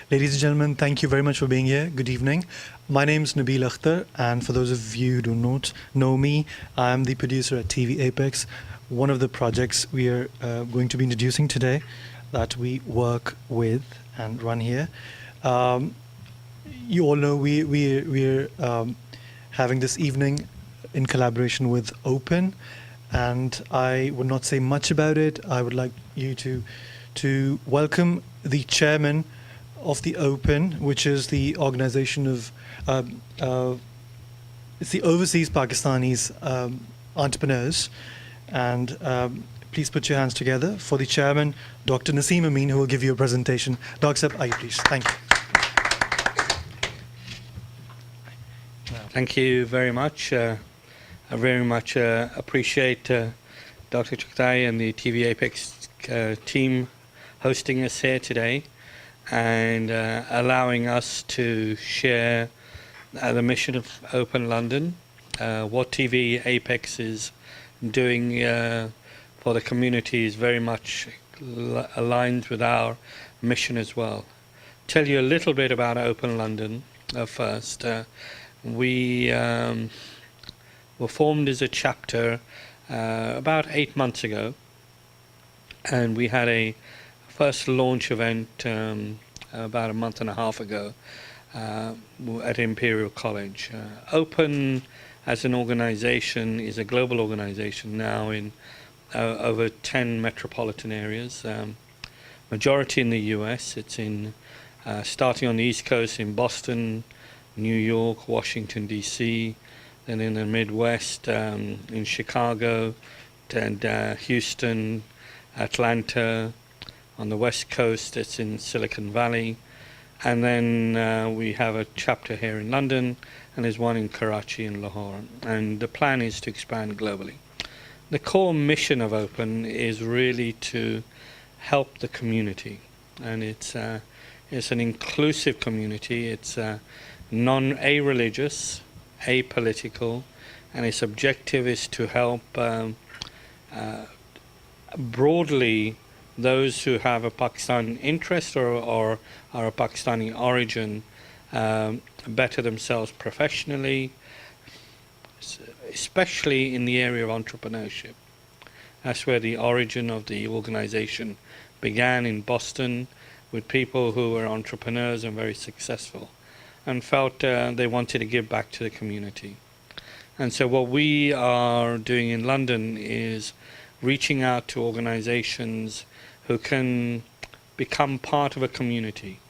Ladies and gentlemen, thank you very much for being here. Good evening. My name is Nabil Akhtar, and for those of you who do not know me, I'm the producer at TVapex, one of the projects we are going to be introducing today that we work with and run here. You all know we're having this evening in collaboration with Open, and I would not say much about it. I would like you to welcome the chairman of the Open, which is the organization of it's the overseas Pakistanis entrepreneurs, and please put your hands together for the chairman, Dr. Naseem Amin, who will give you a presentation. Dr. Sahib, please. Thank you. Thank you very much. I very much appreciate Dr. Chuktai and the TVapex team hosting us here today and allowing us to share the mission of Open London, what TVapex is doing for the community is very much aligned with our mission as well. Tell you a little bit about Open London first. We were formed as a chapter about 8 months ago, and we had a first launch event about a month and a half ago at Imperial College. Open as an organization is a global organization now in over 10 metropolitan areas, majority in the US. It's in starting on the East Coast in Boston, New York, Washington DC, then in the Midwest in Chicago, and Houston, Atlanta. On the West Coast it's in Silicon Valley, and then we have a chapter here in London, and there's one in Karachi and Lahore, and the plan is to expand globally. The core mission of Open is really to help the community, and it's an inclusive community. It's non-religious, apolitical, and its objective is to help broadly those who have a Pakistan interest or are a Pakistani origin better themselves professionally, especially in the area of entrepreneurship. That's where the origin of the organization began, in Boston, with people who were entrepreneurs and very successful, and felt they wanted to give back to the community. And so what we are doing in London is reaching out to organizations who can become part of a community,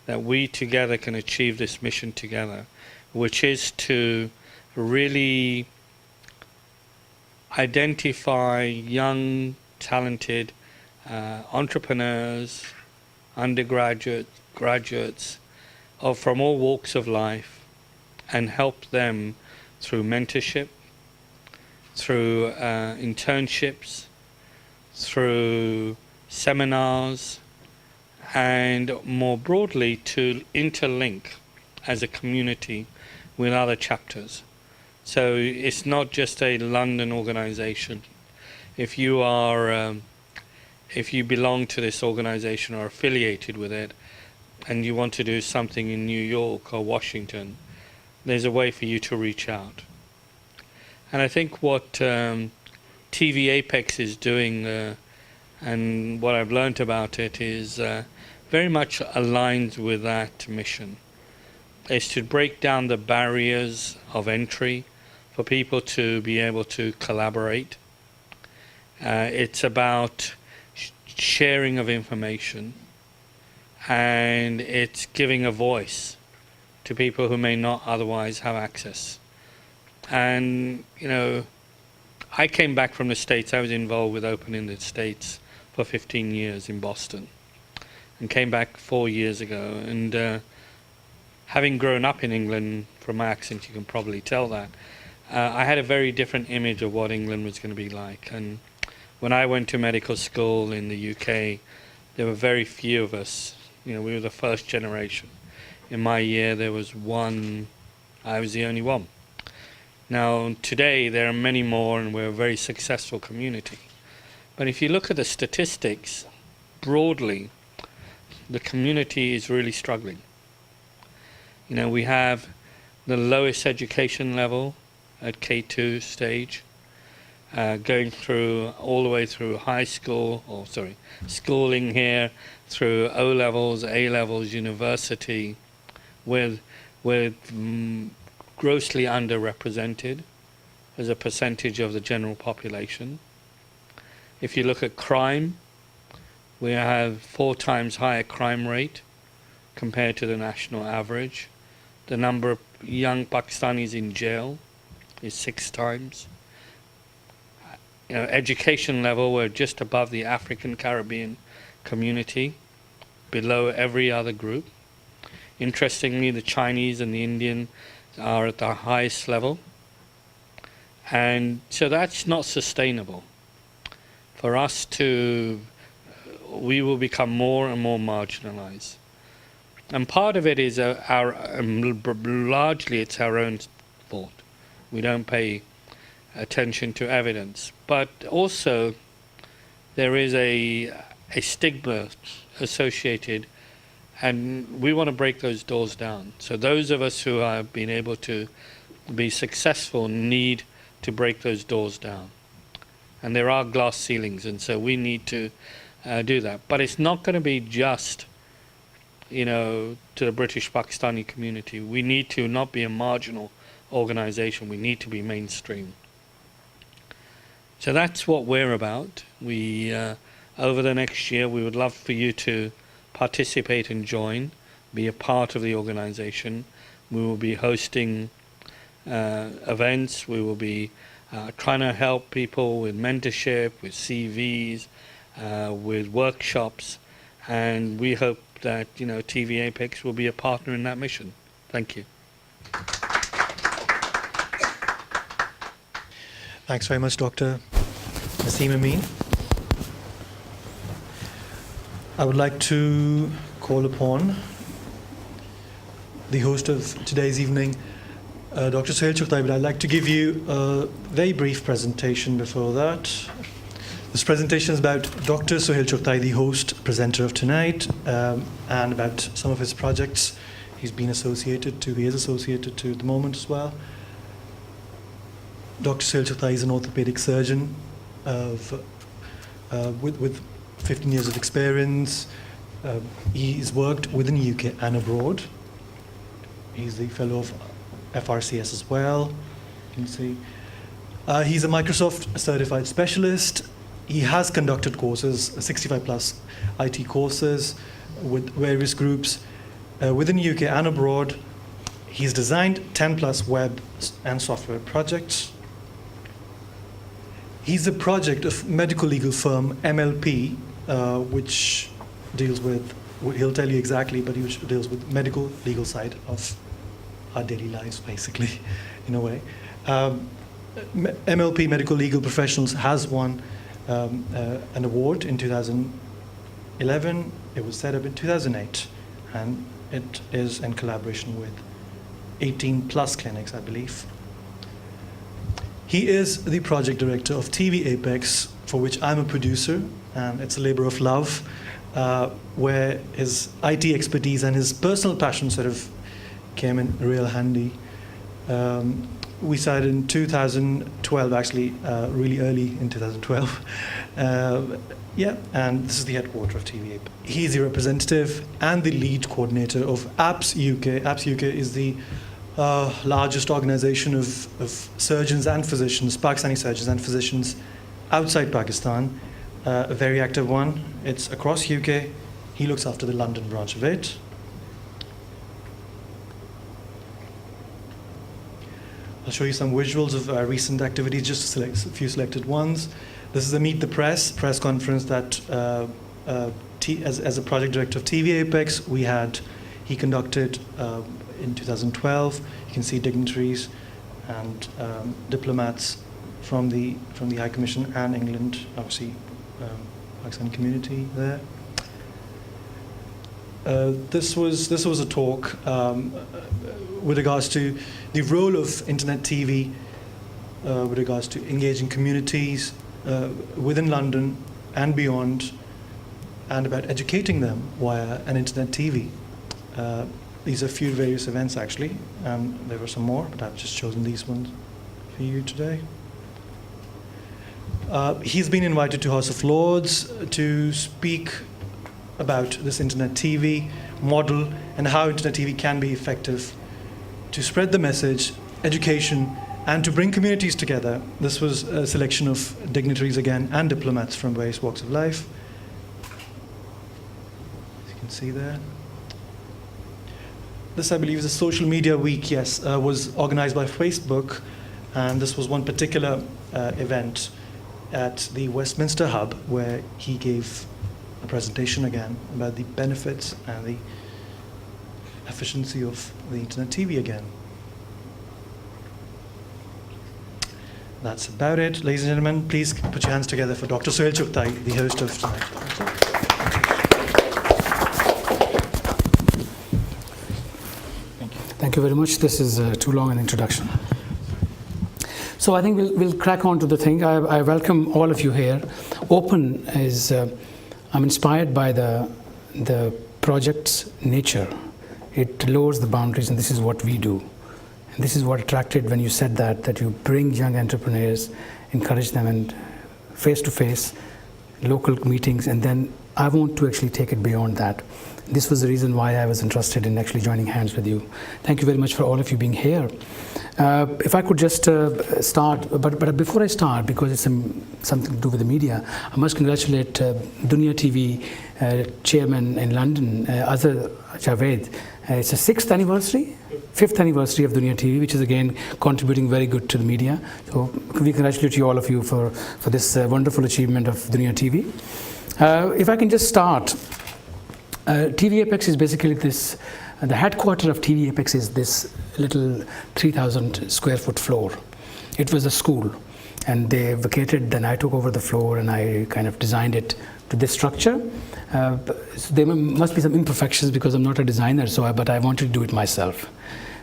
that we together can achieve this mission together, which is to really identify young, talented entrepreneurs, undergraduates, graduates from all walks of life, and help them through mentorship, through internships, through seminars, and more broadly to interlink as a community with other chapters. So it's not just a London organization. If you belong to this organization or affiliated with it, and you want to do something in New York or Washington, there's a way for you to reach out. And I think what TVapex is doing, and what I've learnt about it, is very much aligned with that mission. Is to break down the barriers of entry for people to be able to collaborate. It's about sharing of information, and it's giving a voice to people who may not otherwise have access. And I came back from the States. I was involved with Open in the States for 15 years in Boston, and came back 4 years ago. And having grown up in England, from my accent you can probably tell that, I had a very different image of what England was going to be like. And when I went to medical school in the UK, there were very few of us. We were the first generation. In my year there was one. I was the only one. Now today there are many more, and we're a very successful community. But if you look at the statistics broadly, the community is really struggling. We have the lowest education level at K2 stage, going through all the way through schooling here, through O levels, A levels, university, with grossly underrepresented as a percentage of the general population. If you look at crime, we have 4 times higher crime rate compared to the national average. The number of young Pakistanis in jail is 6 times. Education level, we're just above the African Caribbean community, below every other group. Interestingly, the Chinese and the Indian are at the highest level. And so that's not sustainable. For us we will become more and more marginalized. And part of it is largely it's our own fault. We don't pay attention to evidence. But also there is a stigma associated, and we want to break those doors down. So those of us who have been able to be successful need to break those doors down. And there are glass ceilings, and so we need to do that. But it's not going to be just, to the British Pakistani community. We need to not be a marginal organization. We need to be mainstream. So that's what we're about. We, over the next year, we would love for you to participate and join, be a part of the organization. We will be hosting events. We will be trying to help people with mentorship, with CVs, with workshops, and we hope that TVapex will be a partner in that mission. Thank you. Thanks very much, Dr. Naseem Amin. I would like to call upon the host of today's evening, Dr. Sohail Chughtai, but I'd like to give you a very brief presentation before that. This presentation is about Dr. Sohail Chughtai, the host, presenter of tonight, and about some of his projects he is associated to at the moment as well. Dr. Sohail Chughtai is an orthopedic surgeon with 15 years of experience. He's worked within the UK and abroad. He's the fellow of FRCS as well. You can see. He's a Microsoft certified specialist. He has conducted courses, 65 plus IT courses with various groups within the UK and abroad. He's designed 10 plus web and software projects. He's the project of medical legal firm MLP, which deals with, he'll tell you exactly, but he deals with medical legal side of our daily lives, basically, in a way. MLP, Medical Legal Professionals, has won an award in 2011. It was set up in 2008, and it is in collaboration with 18 plus clinics, I believe. He is the project director of TVapex, for which I'm a producer, and it's a labor of love, where his IT expertise and his personal passion sort of came in real handy. We started in 2012, actually, really early in 2012. And this is the headquarters of TVape. He's the representative and the lead coordinator of Apps UK. Apps UK is the largest organization of surgeons and physicians, Pakistani surgeons and physicians outside Pakistan, a very active one. It's across UK. He looks after the London branch of it. I'll show you some visuals of our recent activities, just to select a few selected ones. This is a Meet the Press conference that, as a project director of TVapex, he conducted in 2012. You can see dignitaries and diplomats from the High Commission and England, obviously Pakistani community there. This was a talk with regards to the role of internet TV, with regards to engaging communities within London and beyond, and about educating them via an internet TV. These are a few various events actually, and there were some more, but I've just chosen these ones for you today. He's been invited to House of Lords to speak about this internet TV model and how internet TV can be effective to spread the message, education, and to bring communities together. This was a selection of dignitaries again and diplomats from various walks of life. As you can see there. This, I believe, is a social media week, yes, was organized by Facebook, and this was one particular event at the Westminster Hub where he gave a presentation again about the benefits and the efficiency of the internet TV again. That's about it. Ladies and gentlemen, please put your hands together for Dr. Sohail Chughtai, the host of tonight. Thank you very much. This is too long an introduction. So I think we'll crack on to the thing. I welcome all of you here. Open is, I'm inspired by the project's nature. It lowers the boundaries, and this is what we do. And this is what attracted when you said that you bring young entrepreneurs, encourage them, and face-to-face, local meetings, and then I want to actually take it beyond that. This was the reason why I was interested in actually joining hands with you. Thank you very much for all of you being here. If I could just start, but before I start, because it's something to do with the media, I must congratulate Dunia TV chairman in London, Azhar Javed. It's a 5th anniversary of Dunia TV, which is again contributing very good to the media. So we congratulate you, all of you, for this wonderful achievement of Dunia TV. If I can just start, TVapex is basically this, the headquarters of TVapex is this little 3,000 square foot floor. It was a school, and they vacated, then I took over the floor and I kind of designed it to this structure. So there must be some imperfections because I'm not a designer, but I wanted to do it myself.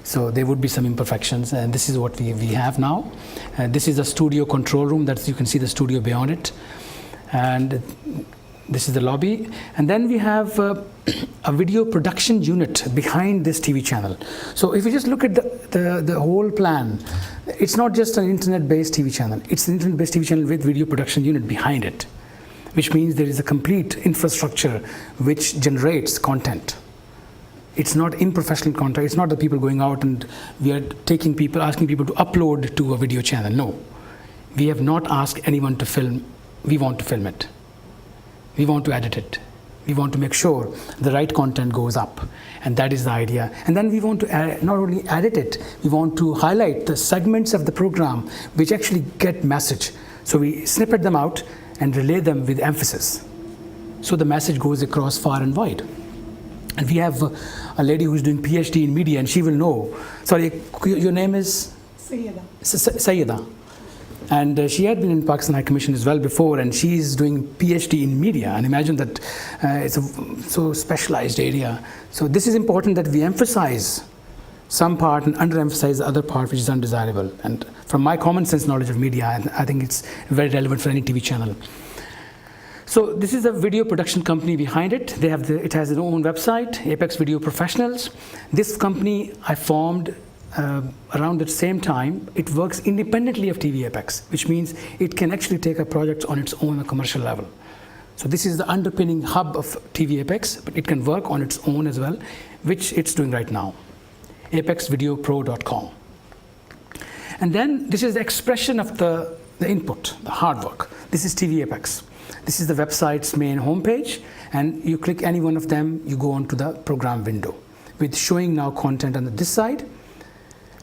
So there would be some imperfections, and this is what we have now. This is a studio control room. You can see the studio beyond it. And this is the lobby. And then we have a video production unit behind this TV channel. So if you just look at the whole plan, it's not just an internet-based TV channel. It's an internet-based TV channel with video production unit behind it, which means there is a complete infrastructure which generates content. It's not unprofessional content. It's not the people going out and we are asking people to upload to a video channel. No, we have not asked anyone to film. We want to film it. We want to edit it. We want to make sure the right content goes up. And that is the idea. And then we want to not only edit it, we want to highlight the segments of the program which actually get message. So we snippet them out and relay them with emphasis. So the message goes across far and wide. And we have a lady who's doing PhD in media, and she will know. Sorry, your name is? Sayyida. And she had been in Pakistan High Commission as well before, and she's doing PhD in media. And imagine that it's a so specialized area. So this is important that we emphasize some part and underemphasize the other part which is undesirable. And from my common sense knowledge of media, I think it's very relevant for any TV channel. So this is a video production company behind it. It has its own website, Apex Video Professionals. This company I formed around the same time. It works independently of TVapex, which means it can actually take a project on its own, a commercial level. So this is the underpinning hub of TVapex, but it can work on its own as well, which it's doing right now. apexvideopro.com. And then this is the expression of the input, the hard work. This is TVapex. This is the website's main homepage, and you click any one of them, you go onto the program window with showing now content on this side.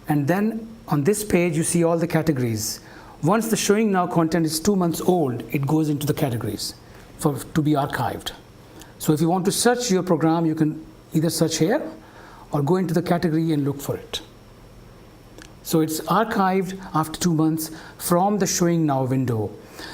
And then on this page, you see all the categories. Once the showing now content is 2 months old, it goes into the categories to be archived. So if you want to search your program, you can either search here or go into the category and look for it. So it's archived after 2 months from the showing now window.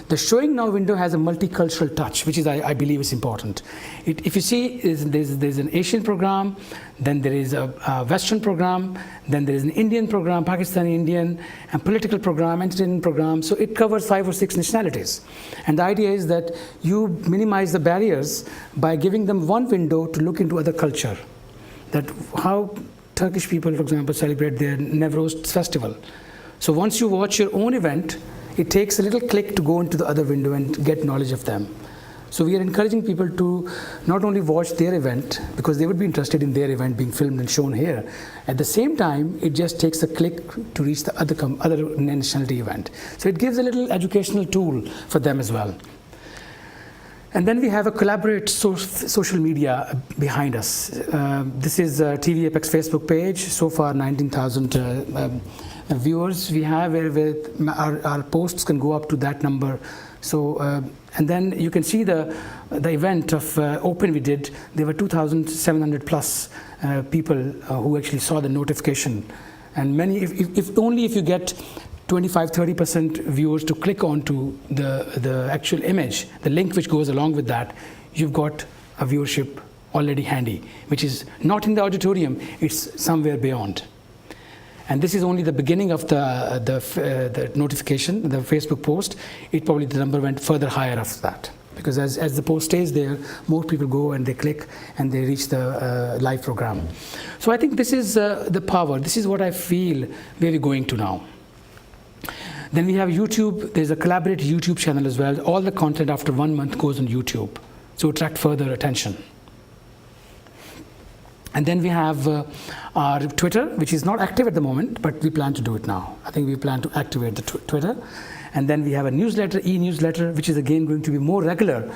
The showing now window has a multicultural touch, which is, I believe, is important. If you see, there's an Asian program, then there is a Western program, then there is an Indian program, Pakistani Indian, and political program, entertainment program. So it covers 5 or 6 nationalities. And the idea is that you minimize the barriers by giving them one window to look into other culture. That how Turkish people, for example, celebrate their Newroz festival. So once you watch your own event, it takes a little click to go into the other window and get knowledge of them. So we are encouraging people to not only watch their event, because they would be interested in their event being filmed and shown here. At the same time, it just takes a click to reach the other nationality event. So it gives a little educational tool for them as well. And then we have a collaborate social media behind us. This is TVapex Facebook page. So far, 19,000 viewers we have, where our posts can go up to that number. So, and then you can see the event of Open we did. There were 2,700 plus people who actually saw the notification. And many, if only if you get 25-30% viewers to click onto the actual image, the link which goes along with that, you've got a viewership already handy, which is not in the auditorium, it's somewhere beyond. And this is only the beginning of the notification, the Facebook post. It probably, the number went further higher after that. Because as the post stays there, more people go and they click and they reach the live program. So I think this is the power. This is what I feel where we're going to now. Then we have YouTube. There's a collaborate YouTube channel as well. All the content after 1 month goes on YouTube to attract further attention. And then we have our Twitter, which is not active at the moment, but we plan to do it now. I think we plan to activate the Twitter. And then we have a newsletter, e-newsletter, which is again going to be more regular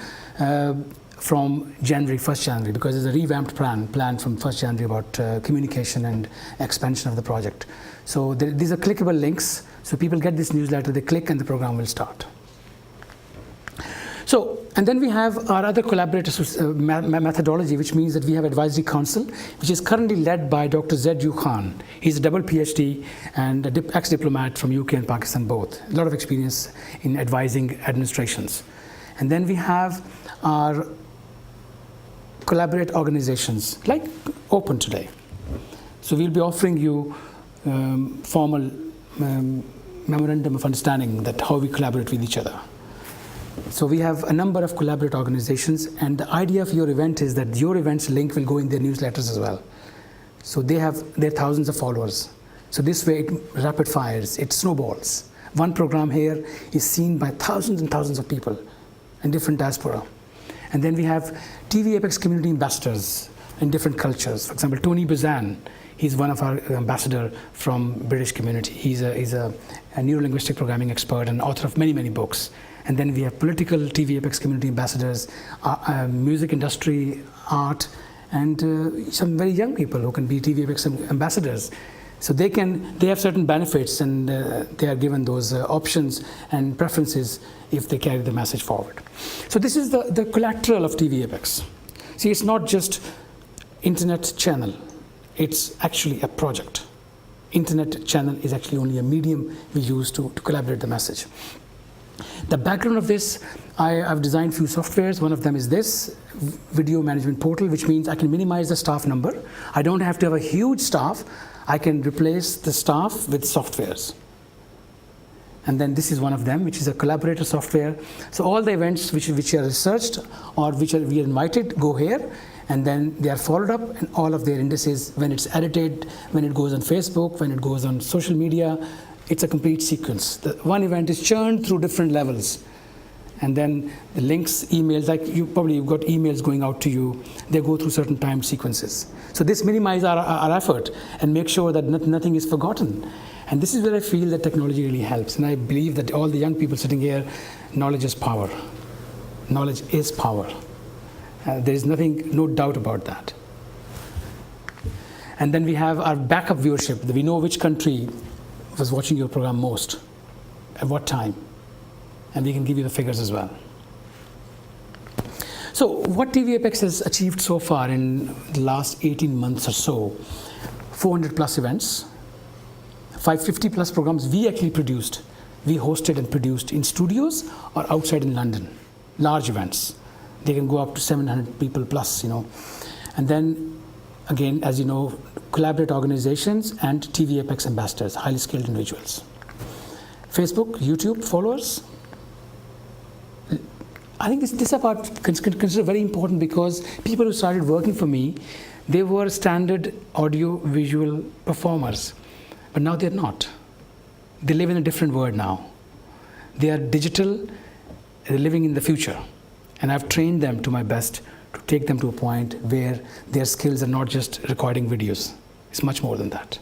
from January, 1st January, because there's a revamped plan from 1st January about communication and expansion of the project. So these are clickable links. So people get this newsletter, they click, and the program will start. So, and then we have our other collaborative methodology, which means that we have advisory council, which is currently led by Dr. Zaid Khan. He's a double PhD and an ex-diplomat from UK and Pakistan both. A lot of experience in advising administrations. And then we have our collaborate organizations, like Open today. So we'll be offering you formal memorandum of understanding that how we collaborate with each other. So we have a number of collaborate organizations, and the idea of your event is that your event's link will go in their newsletters as well. So they have their thousands of followers. So this way it rapid fires, it snowballs. One program here is seen by thousands and thousands of people in different diaspora. And then we have TVapex community ambassadors in different cultures. For example, Tony Bazan, he's one of our ambassador from British community. He's a neuro-linguistic programming expert and author of many, many books. And then we have political TVapex community ambassadors, music industry, art, and some very young people who can be TVapex ambassadors. So they have certain benefits, and they are given those options and preferences if they carry the message forward. So this is the collateral of TVapex. See, it's not just internet channel. It's actually a project. Internet channel is actually only a medium we use to collaborate the message. The background of this, I've designed a few softwares. One of them is this video management portal, which means I can minimize the staff number. I don't have to have a huge staff. I can replace the staff with softwares. And then this is one of them, which is a collaborator software. So all the events which are researched or we are invited go here, and then they are followed up, and all of their indices, when it's edited, when it goes on Facebook, when it goes on social media, it's a complete sequence. The one event is churned through different levels. And then the links, emails, like you've got emails going out to you, they go through certain time sequences. So this minimizes our effort and make sure that nothing is forgotten. And this is where I feel that technology really helps. And I believe that all the young people sitting here, knowledge is power. Knowledge is power. There is no doubt about that. And then we have our backup viewership. We know which country was watching your program most, at what time, and we can give you the figures as well. So what TVapex has achieved so far in the last 18 months or so, 400 plus events, 550 plus programs we actually produced we hosted and produced in studios or outside in London, large events. They can go up to 700 people plus, And then, again, as you know, collaborate organizations and TVapex ambassadors, highly skilled individuals. Facebook, YouTube followers. I think this part consider very important because people who started working for me, they were standard audio visual performers, but now they're not. They live in a different world now. They are digital, they're living in the future. And I've trained them to my best to take them to a point where their skills are not just recording videos. It's much more than that.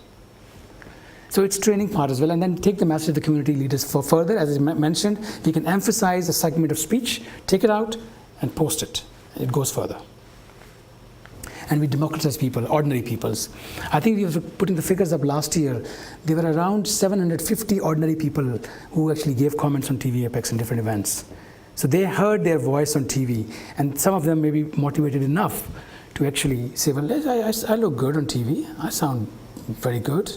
So it's training part as well, and then take the message to the community leaders for further. As I mentioned, we can emphasize a segment of speech, take it out, and post it. It goes further. And we democratize people, ordinary peoples. I think we were putting the figures up last year. There were around 750 ordinary people who actually gave comments on TVapex in different events. So they heard their voice on TV, and some of them may be motivated enough to actually say, well, I look good on TV. I sound very good.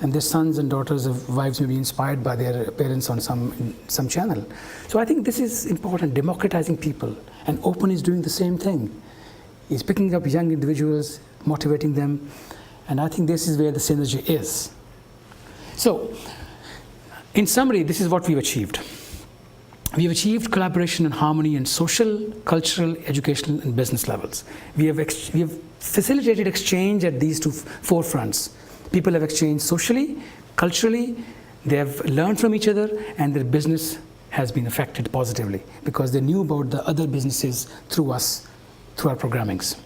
And their sons and daughters of wives may be inspired by their parents on some channel. So I think this is important, democratizing people. And Open is doing the same thing. It's picking up young individuals, motivating them. And I think this is where the synergy is. So, in summary, this is what we've achieved. We've achieved collaboration and harmony in social, cultural, educational, and business levels. We have facilitated exchange at these four fronts. People have exchanged socially, culturally, they have learned from each other, and their business has been affected positively because they knew about the other businesses through us, through our programmings.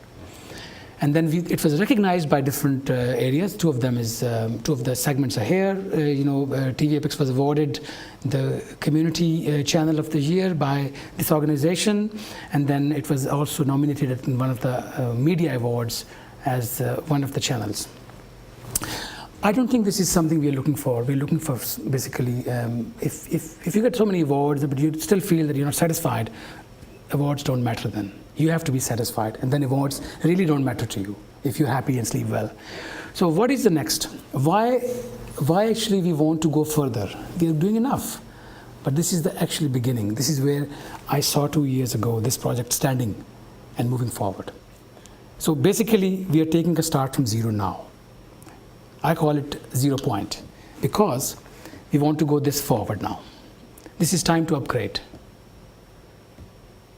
And then it was recognized by different areas. Two of the segments are here. TVapex was awarded the Community Channel of the Year by this organization, and then it was also nominated in one of the media awards as one of the channels. I don't think this is something we are looking for. We're looking for basically, if you get so many awards, but you still feel that you're not satisfied, awards don't matter then. You have to be satisfied, and then awards really don't matter to you if you're happy and sleep well. So what is the next? Why actually we want to go further? We are doing enough, but this is the actually beginning. This is where I saw 2 years ago this project standing and moving forward. So basically, we are taking a start from zero now. I call it 0 point because we want to go this forward now. This is time to upgrade.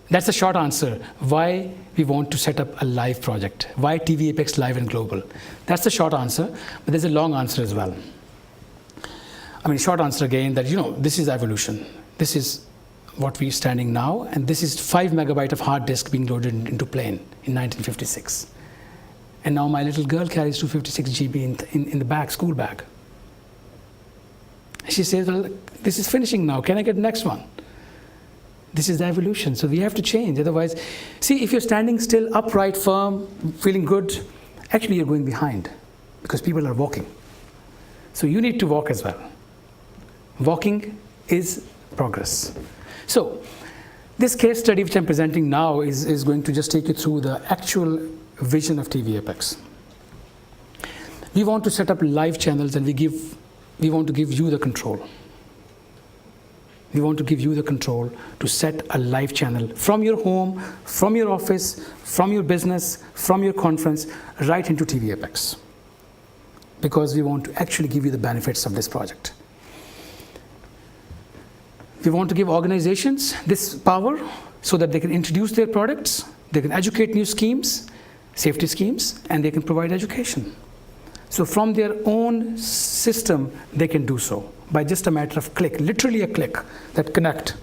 That's the short answer. Why we want to set up a live project. Why TVapex Live and Global. That's the short answer, but there's a long answer as well. I mean, short answer again that, this is evolution. This is what we're standing now, and this is 5 megabyte of hard disk being loaded into plane in 1956. And now my little girl carries 256 GB in the bag, school bag. She says, well, this is finishing now. Can I get the next one? This is the evolution. So we have to change. Otherwise, see, if you're standing still, upright, firm, feeling good, actually you're going behind because people are walking. So you need to walk as well. Walking is progress. So this case study which I'm presenting now is going to just take you through the actual vision of TVapex. We want to set up live channels, and we want to give you the control. We want to give you the control to set a live channel from your home, from your office, from your business, from your conference, right into TVapex. Because we want to actually give you the benefits of this project. We want to give organizations this power so that they can introduce their products, they can educate new schemes, safety schemes, and they can provide education. So from their own system, they can do so by just a matter of click, literally a click that connect,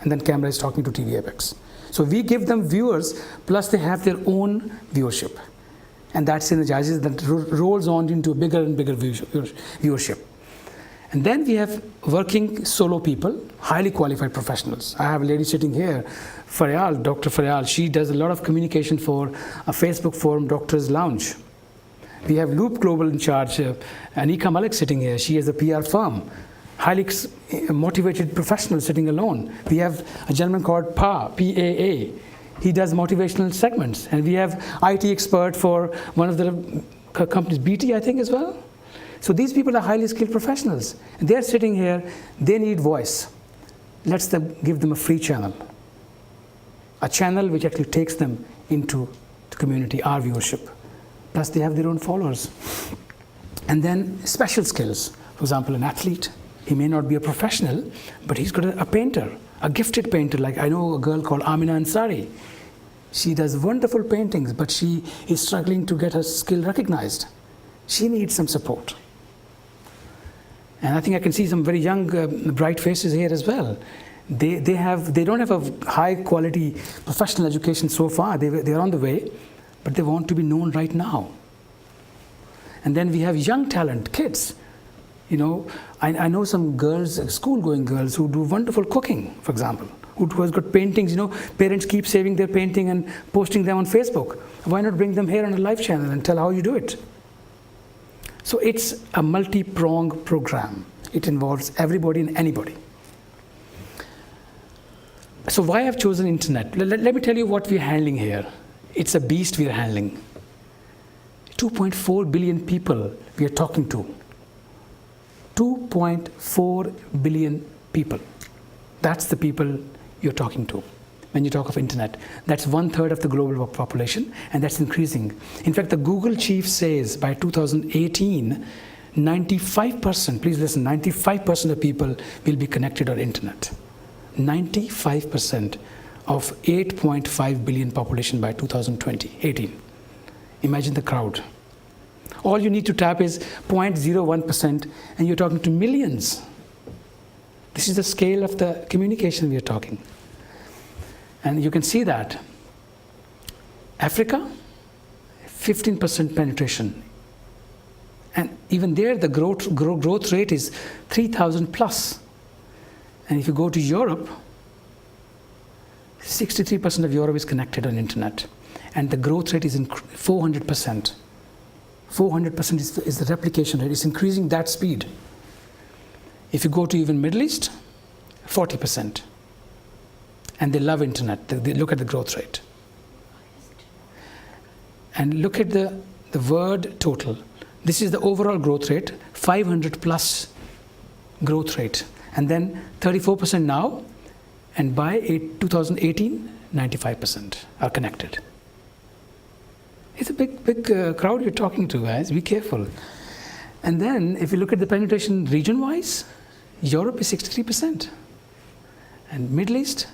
and then camera is talking to TVapex. So we give them viewers, plus they have their own viewership. And that synergizes, that rolls on into a bigger and bigger viewership. And then we have working solo people, highly qualified professionals. I have a lady sitting here, Faryal, Dr. Faryal. She does a lot of communication for a Facebook forum, Doctor's Lounge. We have Loop Global in charge, Anika Malik sitting here. She has a PR firm, highly motivated professional sitting alone. We have a gentleman called P-A-A. He does motivational segments. And we have IT expert for one of the companies, BT, I think, as well. So these people are highly skilled professionals. They're sitting here, they need voice. Let's give them a free channel. A channel which actually takes them into the community, our viewership. Plus they have their own followers. And then special skills. For example, an athlete, he may not be a professional, but he's got a painter, a gifted painter. Like I know a girl called Amina Ansari. She does wonderful paintings, but she is struggling to get her skill recognized. She needs some support. And I think I can see some very young, bright faces here as well. They don't have a high quality professional education so far. They're on the way, but they want to be known right now. And then we have young talent, kids. You know, I know some girls, school-going girls who do wonderful cooking, for example, who has got paintings. You know, parents keep saving their painting and posting them on Facebook. Why not bring them here on a live channel and tell how you do it? So it's a multi-pronged program. It involves everybody and anybody. So why I've chosen internet? Let me tell you what we're handling here. It's a beast we're handling. 2.4 billion people we are talking to. 2.4 billion people. That's the people you're talking to when you talk of internet. That's 1/3 of the global population, and that's increasing. In fact, the Google chief says by 2018, 95%, please listen, 95% of people will be connected on internet. 95% of 8.5 billion population by 2018. Imagine the crowd. All you need to tap is 0.01%, and you're talking to millions. This is the scale of the communication we are talking. And you can see that. Africa, 15% penetration. And even there, the growth rate is 3,000 plus. And if you go to Europe, 63% of Europe is connected on internet. And the growth rate is 400%. 400% is the replication rate. It's increasing that speed. If you go to even Middle East, 40%. And they love internet. They look at the growth rate. And look at the word total. This is the overall growth rate, 500 plus growth rate. And then 34% now, and by 2018, 95% are connected. It's a big crowd you're talking to, guys. Be careful. And then, if you look at the penetration region-wise, Europe is 63%, and Middle East,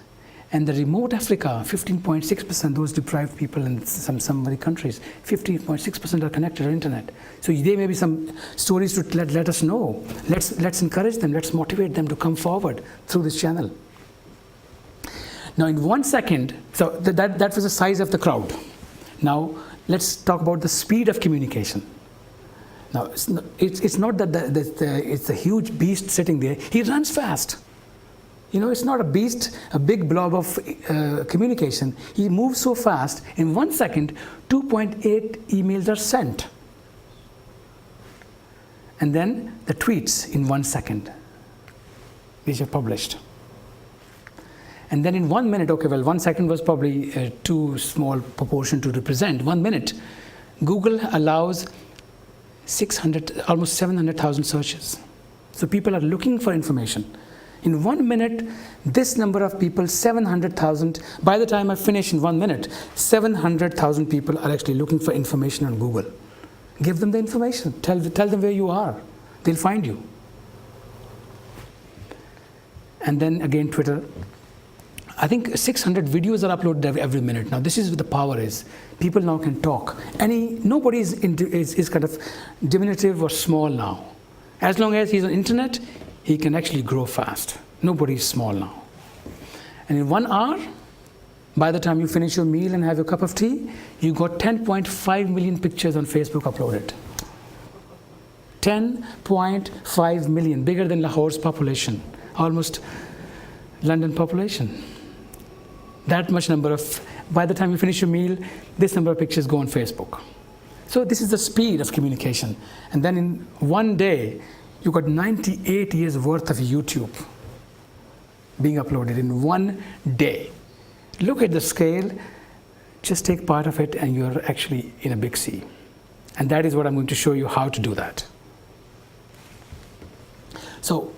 and the remote Africa, 15.6%. Those deprived people in some very countries, 15.6% are connected to the internet. So there may be some stories to let us know. Let's encourage them. Let's motivate them to come forward through this channel. Now, in 1 second, so that was the size of the crowd. Now, let's talk about the speed of communication. Now, it's not that it's a huge beast sitting there. He runs fast. You know, it's not a beast, a big blob of communication. He moves so fast. In 1 second, 2.8 emails are sent. And then the tweets in 1 second, which are published. And then in 1 minute, okay, well, 1 second was probably too small proportion to represent. 1 minute, Google allows almost 700,000 searches. So people are looking for information. In 1 minute, this number of people, 700,000, by the time I finish in 1 minute, 700,000 people are actually looking for information on Google. Give them the information. Tell them where you are. They'll find you. And then again, Twitter. I think 600 videos are uploaded every minute. Now, this is where the power is. People now can talk. Nobody is kind of diminutive or small now. As long as he's on internet, he can actually grow fast. Nobody is small now. And in 1 hour, by the time you finish your meal and have your cup of tea, you got 10.5 million pictures on Facebook uploaded. 10.5 million, bigger than Lahore's population, almost London population. That much number of, by the time you finish your meal, this number of pictures go on Facebook. So this is the speed of communication. And then in 1 day, you got 98 years worth of YouTube being uploaded in 1 day. Look at the scale, just take part of it and you're actually in a big sea. And that is what I'm going to show you how to do that. So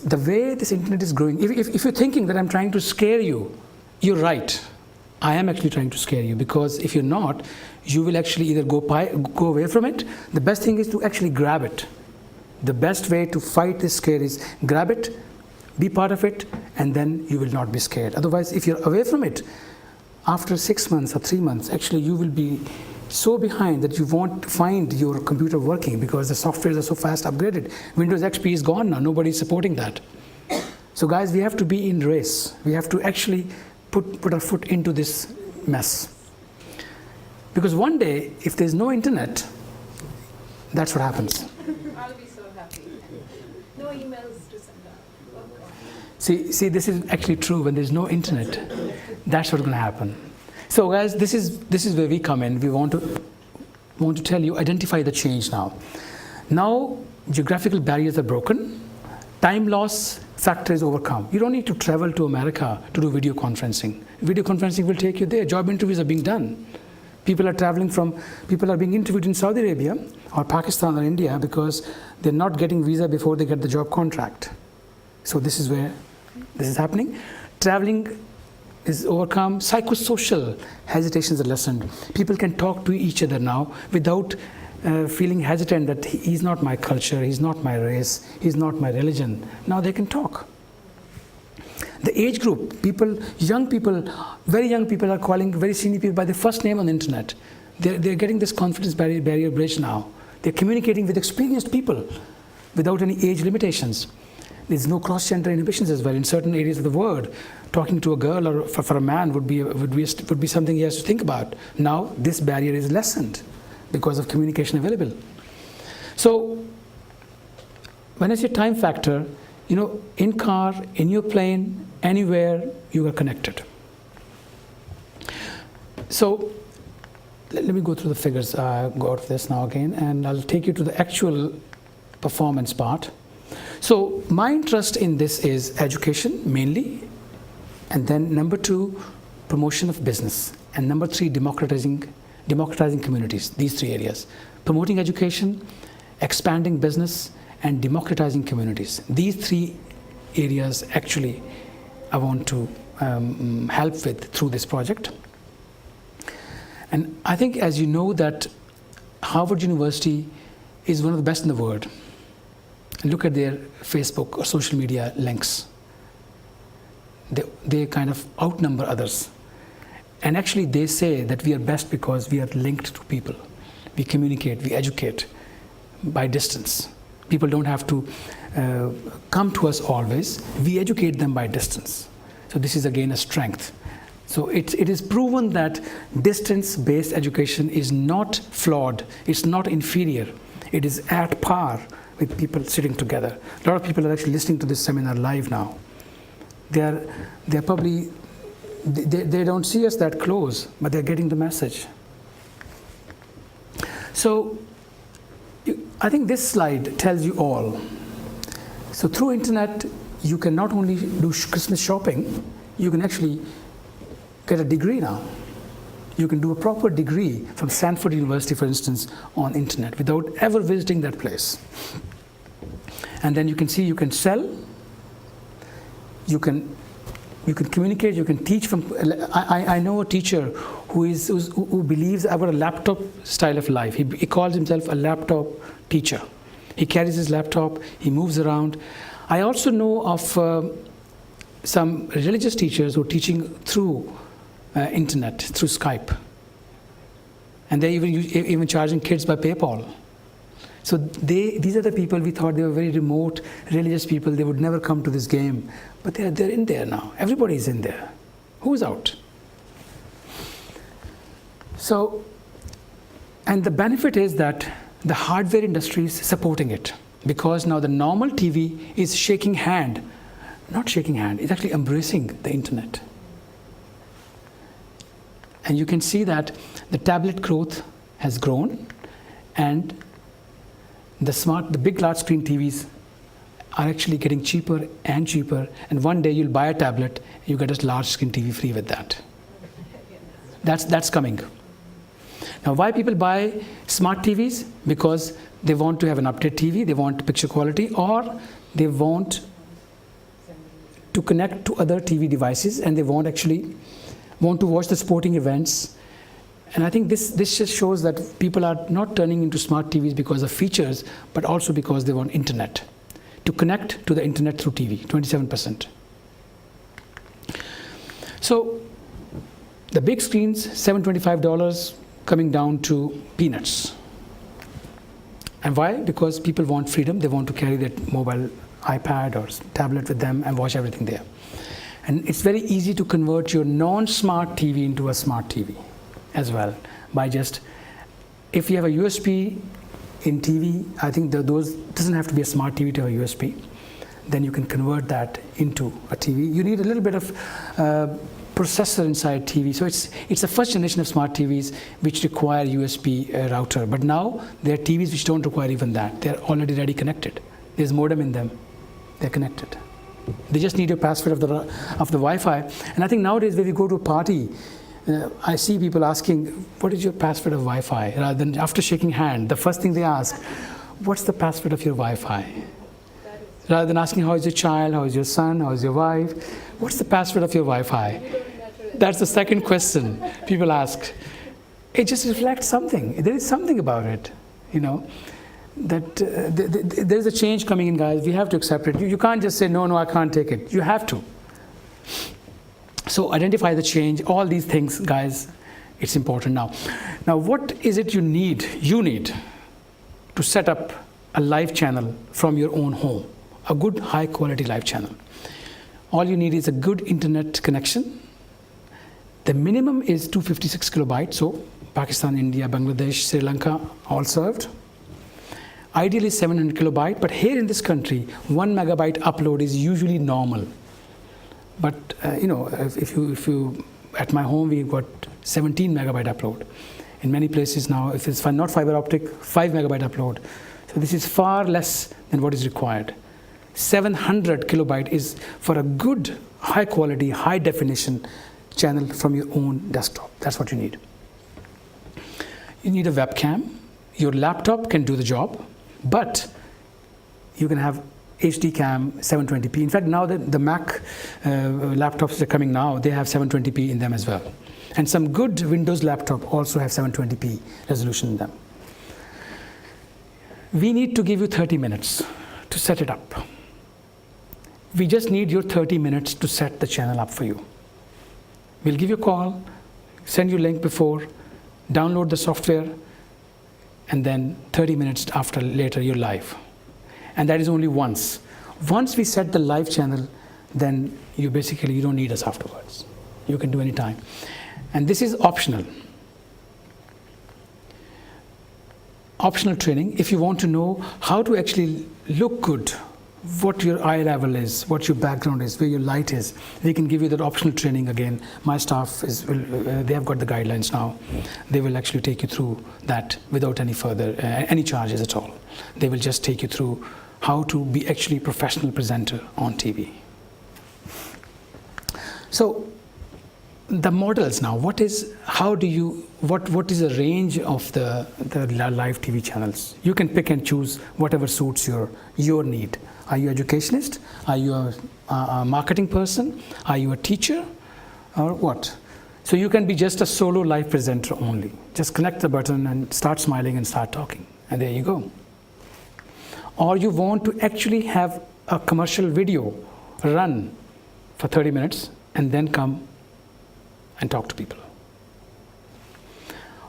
the way this internet is growing, if you're thinking that I'm trying to scare you, you're right. I am actually trying to scare you, because if you're not, you will actually either go away from it. The best thing is to actually grab it. The best way to fight this scare is grab it, be part of it, and then you will not be scared. Otherwise, if you're away from it, after 6 months or 3 months, actually you will be so behind that you won't find your computer working, because the softwares are so fast upgraded. Windows XP is gone now, nobody's supporting that. So guys, we have to be in race. We have to actually put our foot into this mess. Because one day, if there's no internet, that's what happens. I'll be so happy. No emails to send out. See, this is actually true. When there's no internet, that's what's going to happen. So guys, this is where we come in. We want to tell you, identify the change now. Now, geographical barriers are broken. Time loss factor is overcome. You don't need to travel to America to do video conferencing. Video conferencing will take you there. Job interviews are being done. People are being interviewed in Saudi Arabia or Pakistan or India because they're not getting visa before they get the job contract. So this is where this is happening. Traveling is overcome. Psychosocial hesitations are lessened. People can talk to each other now without feeling hesitant that he's not my culture, he's not my race, he's not my religion. Now they can talk. The age group, young people, very young people are calling very senior people by their first name on the internet. They're getting this confidence barrier bridge now. They're communicating with experienced people without any age limitations. There's no cross-gender inhibitions as well. In certain areas of the world, talking to a girl or for a man would be something he has to think about. Now this barrier is lessened because of communication available. So when I say time factor, in car, in your plane, anywhere, you are connected. So let me go through the figures. Go out of this now again, and I'll take you to the actual performance part. So my interest in this is education mainly, and then number 2, promotion of business, and number 3, democratizing communities. These 3 areas: promoting education, expanding business, and democratizing communities. These 3 areas actually I want to help with through this project. And I think, as you know, that Harvard University is one of the best in the world. Look at their Facebook or social media links. They kind of outnumber others. And actually they say that we are best because we are linked to people. We communicate, we educate by distance. People don't have to come to us always. We educate them by distance. So this is again a strength. So it is proven that distance-based education is not flawed. It's not inferior. It is at par with people sitting together. A lot of people are actually listening to this seminar live now. They're probably, they don't see us that close, but they're getting the message. So I think this slide tells you all. So through internet, you can not only do Christmas shopping, you can actually get a degree now. You can do a proper degree from Stanford University, for instance, on internet without ever visiting that place. And then you can see, you can sell, you can communicate, you can teach from. I know a teacher who believes about a laptop style of life. He calls himself a laptop teacher. He carries his laptop, he moves around. I also know of some religious teachers who are teaching through internet, through Skype. And they're even charging kids by PayPal. So these are the people we thought they were very remote, religious people. They would never come to this game. But they're in there now. Everybody's in there. Who's out? So, and the benefit is that the hardware industry is supporting it. Because now the normal TV is shaking hand. Not shaking hand, it's actually embracing the internet. And you can see that the tablet growth has grown, and the big large screen TVs are actually getting cheaper and cheaper, and one day you'll buy a tablet, you get a large screen TV free with that. That's coming. Now, why people buy smart TVs? Because they want to have an updated TV, they want picture quality, or they want to connect to other TV devices, and they want to watch the sporting events. And I think this just shows that people are not turning into smart TVs because of features, but also because they want internet, to connect to the internet through TV, 27%. So the big screens, $725, coming down to peanuts. And why? Because people want freedom. They want to carry their mobile iPad or tablet with them and watch everything there. And it's very easy to convert your non-smart TV into a smart TV as well, by just, if you have a USB in TV, I think those doesn't have to be a smart TV to have a USB. Then you can convert that into a TV. You need a little bit of processor inside TV. So it's the first generation of smart TVs which require USB router. But now there are TVs which don't require even that. They're already connected. There's modem in them. They're connected. They just need your password of the Wi-Fi. And I think nowadays when we go to a party, I see people asking, what is your password of Wi-Fi? Rather than after shaking hand, the first thing they ask, what's the password of your Wi-Fi? Rather than asking, how is your child, how is your son, how is your wife? What's the password of your Wi-Fi? That's the second question people ask. It just reflects something. There is something about it, that there's a change coming in, guys. We have to accept it. You can't just say, no, I can't take it. You have to. So identify the change, all these things, guys, it's important now. Now, what is it you need to set up a live channel from your own home, a good high quality live channel? All you need is a good internet connection. The minimum is 256 kilobytes, so Pakistan, India, Bangladesh, Sri Lanka, all served. Ideally 700 kilobyte, but here in this country, 1 megabyte upload is usually normal. But if you at my home, we've got 17 megabyte upload. In many places now, if it's not fiber optic, 5 megabyte upload. So this is far less than what is required. 700 kilobyte is for a good, high quality, high definition channel from your own desktop. That's what you need. You need a webcam. Your laptop can do the job, but you can have HD cam 720p. In fact, now the Mac laptops that are coming now, they have 720p in them as well. And some good Windows laptop also have 720p resolution in them. We need to give you 30 minutes to set it up. We just need your 30 minutes to set the channel up for you. We'll give you a call, send you a link before, download the software, and then 30 minutes later you're live. And that is only once. Once we set the live channel, then you don't need us afterwards. You can do any time. And this is optional. Optional training. If you want to know how to actually look good, what your eye level is, what your background is, where your light is, we can give you that optional training again. My staff they have got the guidelines now. They will actually take you through that without any further any charges at all. They will just take you through how to be actually a professional presenter on TV. So the models now, what is the range of the live TV channels? You can pick and choose whatever suits your need. Are you an educationist? Are you a marketing person? Are you a teacher? Or what? So you can be just a solo live presenter only. Just connect the button and start smiling and start talking. And there you go. Or you want to actually have a commercial video run for 30 minutes and then come and talk to people.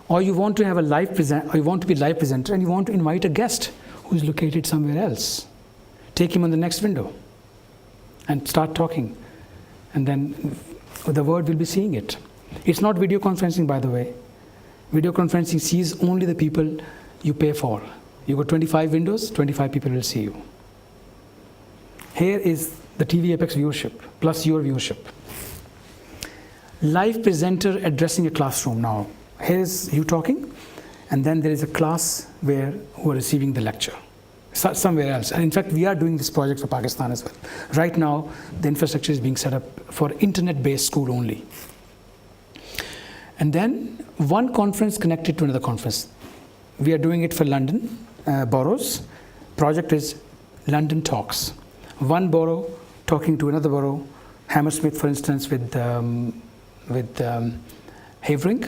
Or you want to have you want to be live presenter and you want to invite a guest who's located somewhere else. Take him on the next window and start talking. And then the world will be seeing it. It's not video conferencing, by the way. Video conferencing sees only the people you pay for. You got 25 windows, 25 people will see you. Here is the TVapex viewership plus your viewership. Live presenter addressing a classroom now. Here's you talking, and then there is a class who are receiving the lecture somewhere else. And in fact, we are doing this project for Pakistan as well. Right now, the infrastructure is being set up for internet-based school only. And then one conference connected to another conference. We are doing it for London boroughs. Project is London Talks. One borough talking to another borough. Hammersmith, for instance, with Havering.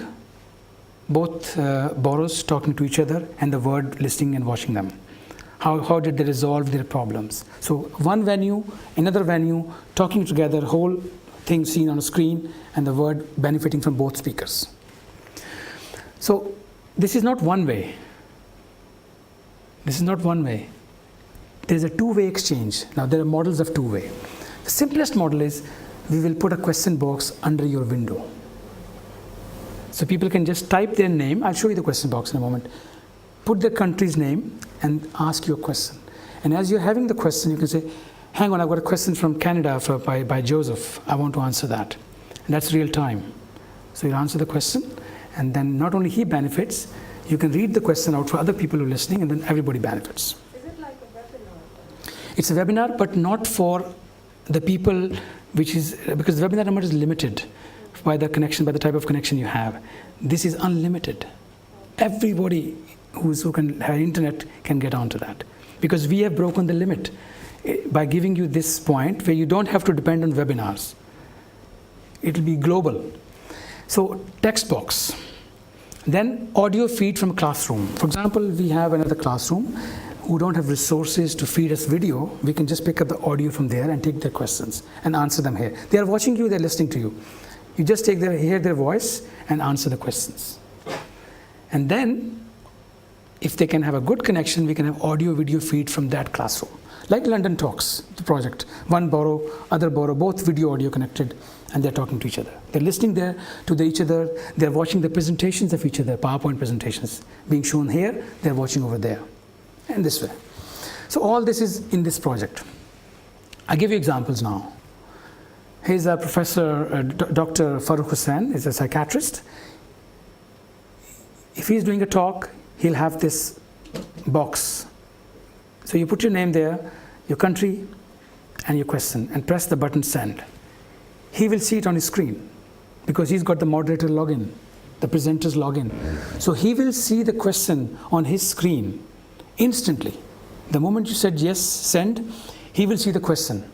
Both boroughs talking to each other and the word listening and watching them. How did they resolve their problems? So one venue, another venue, talking together, whole thing seen on a screen, and the word benefiting from both speakers. So this is not one way. This is not one way. There is a two-way exchange. Now there are models of two-way. The simplest model is we will put a question box under your window. So people can just type their name. I'll show you the question box in a moment. Put their country's name and ask your question. And as you're having the question, you can say, hang on, I've got a question from Canada by Joseph. I want to answer that. And that's real time. So you answer the question, and then not only he benefits, you can read the question out for other people who are listening, and then everybody benefits. Is it like a webinar? It's a webinar, but not for the people, because the webinar number is limited by the connection, by the type of connection you have. This is unlimited. Everybody who can have internet can get onto that, because we have broken the limit by giving you this point where you don't have to depend on webinars. It will be global. So text box, then audio feed from a classroom. For example, we have another classroom who don't have resources to feed us video. We can just pick up the audio from there and take their questions and answer them here. They are watching you, they're listening to you. You just hear their voice and answer the questions. And then, if they can have a good connection, we can have audio video feed from that classroom. Like London Talks, the project. One borough, other borough, both video audio connected, and they're talking to each other. They're listening there to each other. They're watching the presentations of each other, PowerPoint presentations being shown here. They're watching over there, and this way. So all this is in this project. I'll give you examples now. Here's a professor, Dr. Farooq Hussain, is a psychiatrist. If he's doing a talk, he'll have this box. So you put your name there, your country, and your question, and press the button send. He will see it on his screen because he's got the moderator login, the presenter's login. So he will see the question on his screen instantly. The moment you said yes, send, he will see the question.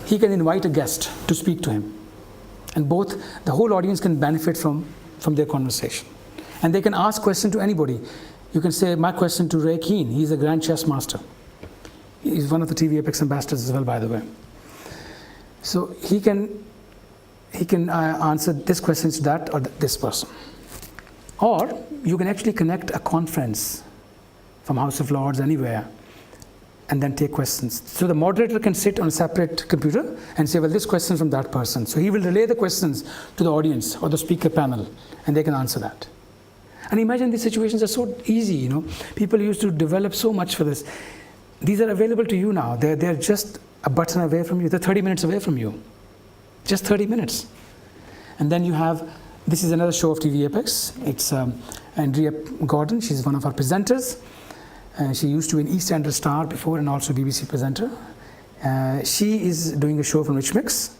He can invite a guest to speak to him. And the whole audience can benefit from their conversation. And they can ask questions to anybody. You can say, my question to Ray Keane. He's a grand chess master. He's one of the TVapex ambassadors as well, by the way. So he can answer this question to that or this person. Or you can actually connect a conference from House of Lords anywhere and then take questions. So the moderator can sit on a separate computer and say, well, this question from that person. So he will relay the questions to the audience or the speaker panel, and they can answer that. And imagine these situations are so easy, you know. People used to develop so much for this. These are available to you now. They're just a button away from you. They're 30 minutes away from you. Just 30 minutes. And then you have, this is another show of TVapex. It's Andrea Gordon. She's one of our presenters. She used to be an EastEnder star before and also BBC presenter. She is doing a show from Rich Mix.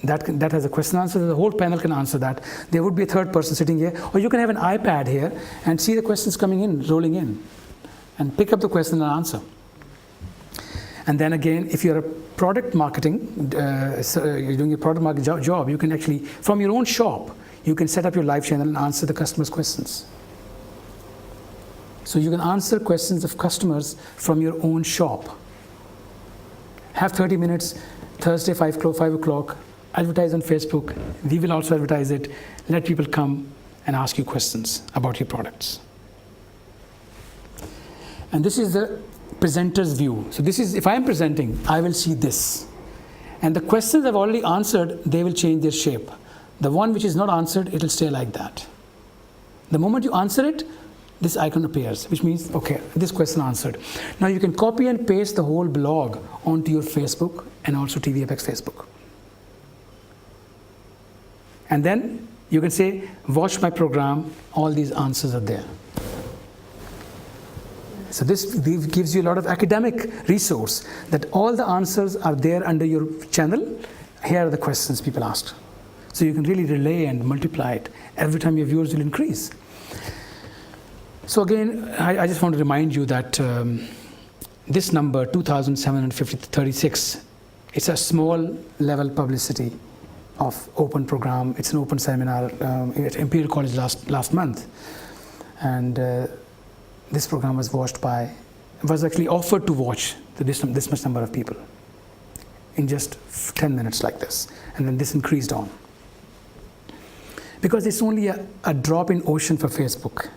That has a question answer. The whole panel can answer that. There would be a third person sitting here. Or you can have an iPad here and see the questions coming in, rolling in. And pick up the question and answer. And then again, if you're a product marketing, you're doing a product marketing job, you can actually, from your own shop, you can set up your live channel and answer the customers' questions. So you can answer questions of customers from your own shop. Have 30 minutes, Thursday, 5 o'clock, advertise on Facebook. We will also advertise it. Let people come and ask you questions about your products. And this is the presenter's view. So this is, if I am presenting, I will see this. And the questions I've already answered, they will change their shape. The one which is not answered, it will stay like that. The moment you answer it, this icon appears, which means, okay, this question answered. Now you can copy and paste the whole blog onto your Facebook and also TVapex Facebook. And then you can say, watch my program, all these answers are there. So this gives you a lot of academic resource that all the answers are there under your channel. Here are the questions people asked. So you can really relay and multiply it. Every time your viewers will increase. So again, I just want to remind you that this number, 2,736, it's a small level publicity of open program. It's an open seminar at Imperial College last month. And this program was actually offered to watch to this much number of people in just 10 minutes like this. And then this increased on. Because it's only a drop in ocean for Facebook.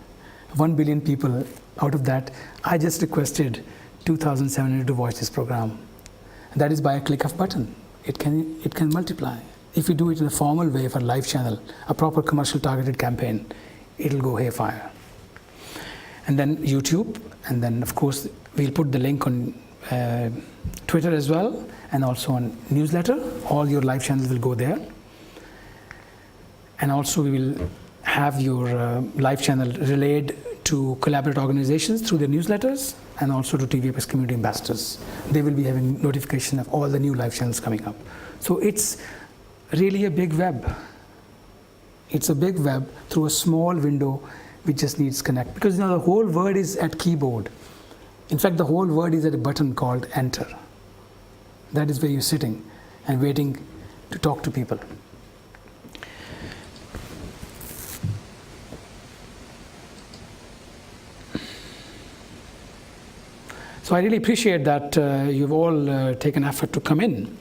1 billion people, out of that, I just requested 2,700 to watch this program. That is by a click of button. It can multiply. If you do it in a formal way for a live channel, a proper commercial targeted campaign, it'll go haywire. And then YouTube, and then of course we'll put the link on Twitter as well, and also on newsletter. All your live channels will go there. And also we will have your live channel relayed to collaborate organizations through their newsletters, and also to TVapex community ambassadors. They will be having notification of all the new live channels coming up. So it's really a big web. It's a big web through a small window which just needs connect. Because the whole word is at keyboard. In fact, the whole word is at a button called enter. That is where you're sitting and waiting to talk to people. So I really appreciate that you've all taken effort to come in.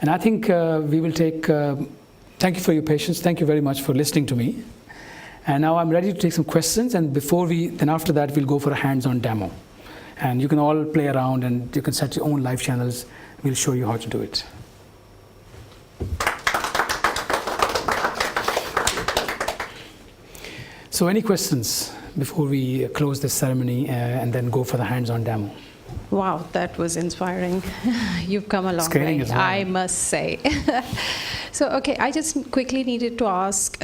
And I think we will take, thank you for your patience. Thank you very much for listening to me. And now I'm ready to take some questions. And then after that, we'll go for a hands-on demo. And you can all play around and you can set your own live channels. We'll show you how to do it. So any questions before we close this ceremony and then go for the hands-on demo? Wow, that was inspiring. You've come a long Scaling way, as well. I must say. So, okay, I just quickly needed to ask,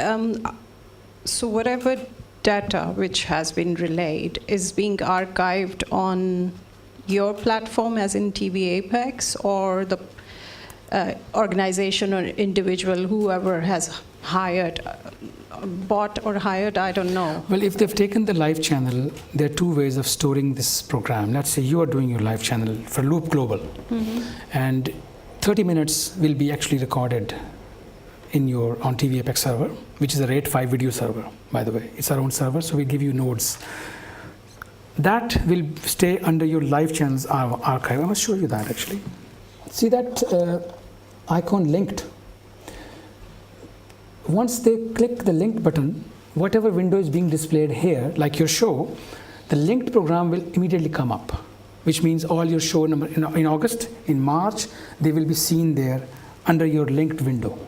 so whatever data which has been relayed is being archived on your platform, as in TVapex, or the organization or individual, whoever has hired, bought or hired, I don't know. Well, if they've taken the live channel, there are two ways of storing this program. Let's say you are doing your live channel for Loop Global, and 30 minutes will be actually recorded on TVapex server, which is a RAID 5 video server, by the way. It's our own server, so we give you nodes. That will stay under your live channels archive. I must show you that actually. See that icon linked? Once they click the linked button, whatever window is being displayed here, like your show, the linked program will immediately come up, which means all your show number in August, in March, they will be seen there under your linked window.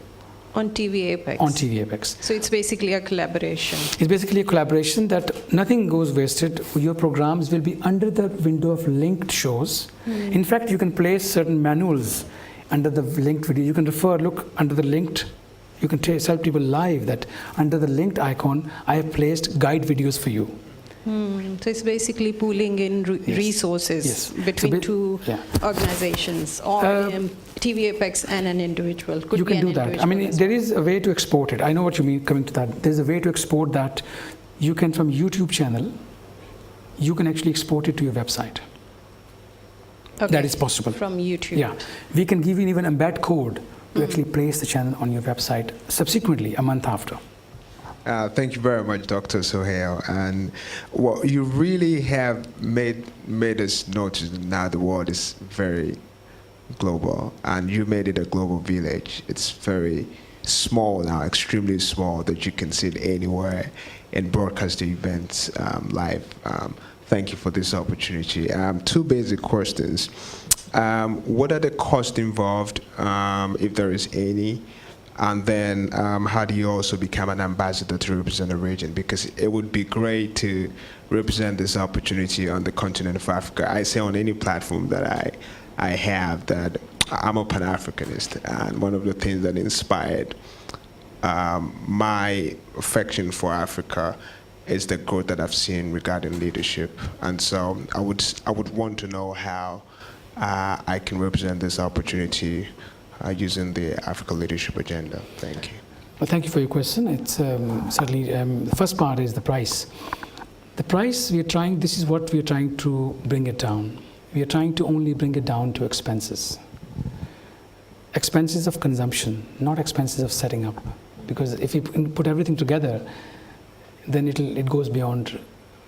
On TVapex? On TVapex. So it's basically a collaboration? It's basically a collaboration that nothing goes wasted. Your programs will be under the window of linked shows. In fact, you can place certain manuals under the linked video. You can look under the linked. You can tell people live that under the linked icon, I have placed guide videos for you. So it's basically pooling in resources between two organizations, or TVapex and an individual. You can do that. I mean, there is a way to export it. I know what you mean coming to that. There's a way to export that. You can, from YouTube channel, you can actually export it to your website. Okay. That is possible. From YouTube. Yeah. We can give you even embed code to actually place the channel on your website subsequently, a month after. Thank you very much, Dr. Sohail. And what you really have made us notice now the world is very global, and you made it a global village. It's very small now, extremely small, that you can sit anywhere and broadcast the events live. Thank you for this opportunity. Two basic questions. What are the costs involved, if there is any? And then how do you also become an ambassador to represent a region? Because it would be great to represent this opportunity on the continent of Africa. I say on any platform that I have that I'm a Pan-Africanist, and one of the things that inspired my affection for Africa is the growth that I've seen regarding leadership. And so I would want to know how I can represent this opportunity using the Africa Leadership Agenda. Thank you. Well, thank you for your question. It's certainly the first part is the price. The price we are trying. This is what we are trying to bring it down. We are trying to only bring it down to expenses. Expenses of consumption, not expenses of setting up. Because if you put everything together, then it goes beyond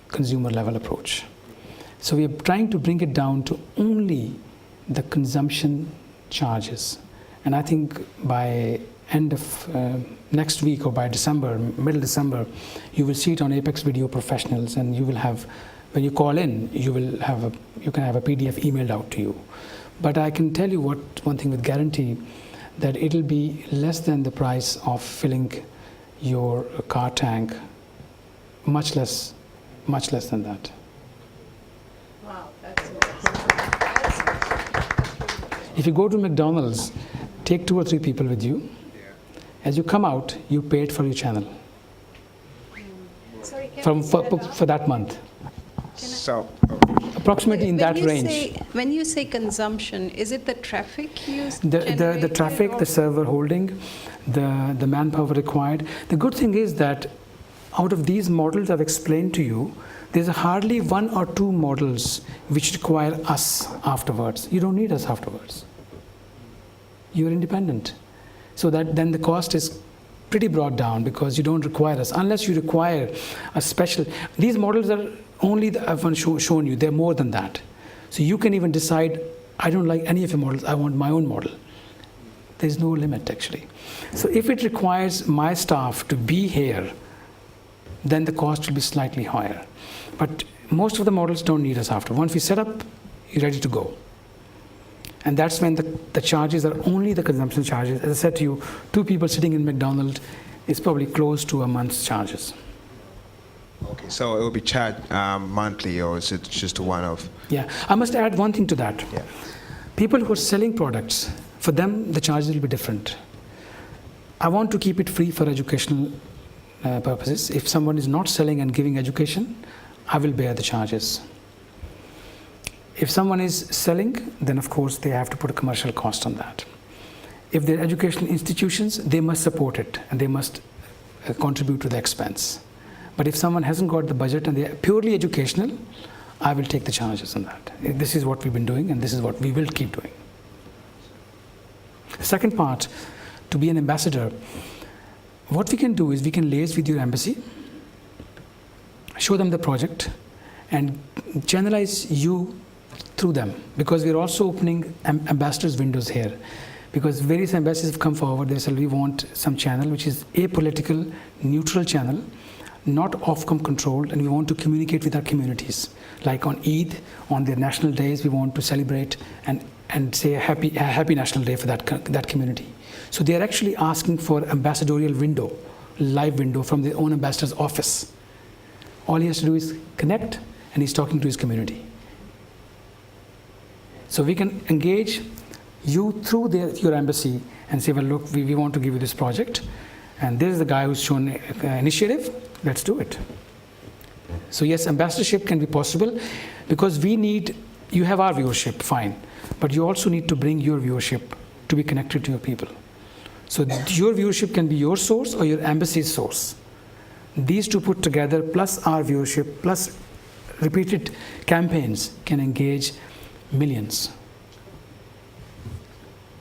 consumer level approach. So we are trying to bring it down to only the consumption charges. And I think by end of next week or by December, middle December, you will see it on Apex Video Professionals, and you will have, when you call in, you can have a PDF emailed out to you. But I can tell you one thing with guarantee, that it'll be less than the price of filling your car tank, much less than that. Wow, that's If you go to McDonald's, take 2 or 3 people with you. As you come out, you paid for your channel Sorry, for that month. So, Approximately in that range. When you say consumption, is it the traffic used? The traffic, the server holding, the manpower required. The good thing is that out of these models I've explained to you, there's hardly 1 or 2 models which require us afterwards. You don't need us afterwards. You're independent. So that then the cost is pretty brought down because you don't require us. Unless you require a special, these models are only I've shown you, they're more than that. So you can even decide, I don't like any of your models, I want my own model. There's no limit actually. So if it requires my staff to be here, then the cost will be slightly higher. But most of the models don't need us after. Once we set up, you're ready to go. And that's when the charges are only the consumption charges. As I said to you, 2 people sitting in McDonald's is probably close to a month's charges. okay, so it will be charged monthly, or is it just a one-off? Yeah, I must add one thing to that. Yeah. People who are selling products, for them the charges will be different. I want to keep it free for educational purposes. If someone is not selling and giving education, I will bear the charges. If someone is selling, then of course they have to put a commercial cost on that. If they're educational institutions, they must support it and they must contribute to the expense. But if someone hasn't got the budget and they're purely educational, I will take the charges on that. This is what we've been doing and this is what we will keep doing. The second part, to be an ambassador, what we can do is we can liaise with your embassy, show them the project, and channelize you through them, because we're also opening ambassadors windows here, because various ambassadors have come forward. They said we want some channel which is apolitical, neutral channel, not Ofcom controlled, and we want to communicate with our communities. Like on Eid, on their national days, we want to celebrate and say a happy National Day for that community. So they are actually asking for ambassadorial window, live window from their own ambassador's office. All he has to do is connect, and he's talking to his community. So we can engage you through your embassy and say, well, look, we want to give you this project, and this is the guy who's shown initiative, let's do it. So yes, ambassadorship can be possible, because you have our viewership, fine, but you also need to bring your viewership to be connected to your people. So your viewership can be your source or your embassy's source. These two put together, plus our viewership, plus repeated campaigns, can engage millions.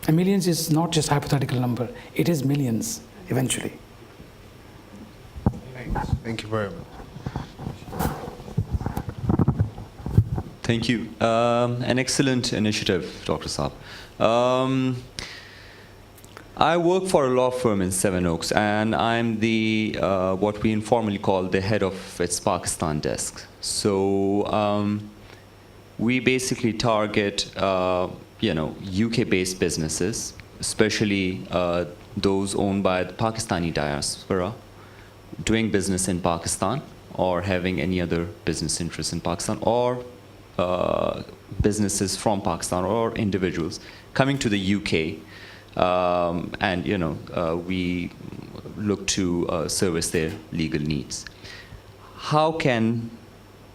And millions is not just a hypothetical number, it is millions eventually. Thank you very much. Thank you. An excellent initiative, Dr. Saab. I work for a law firm in Seven Oaks, and I'm the what we informally call the head of its Pakistan desk. So we basically target UK-based businesses, especially those owned by the Pakistani diaspora, doing business in Pakistan or having any other business interests in Pakistan, or businesses from Pakistan or individuals coming to the UK, and we look to service their legal needs. How can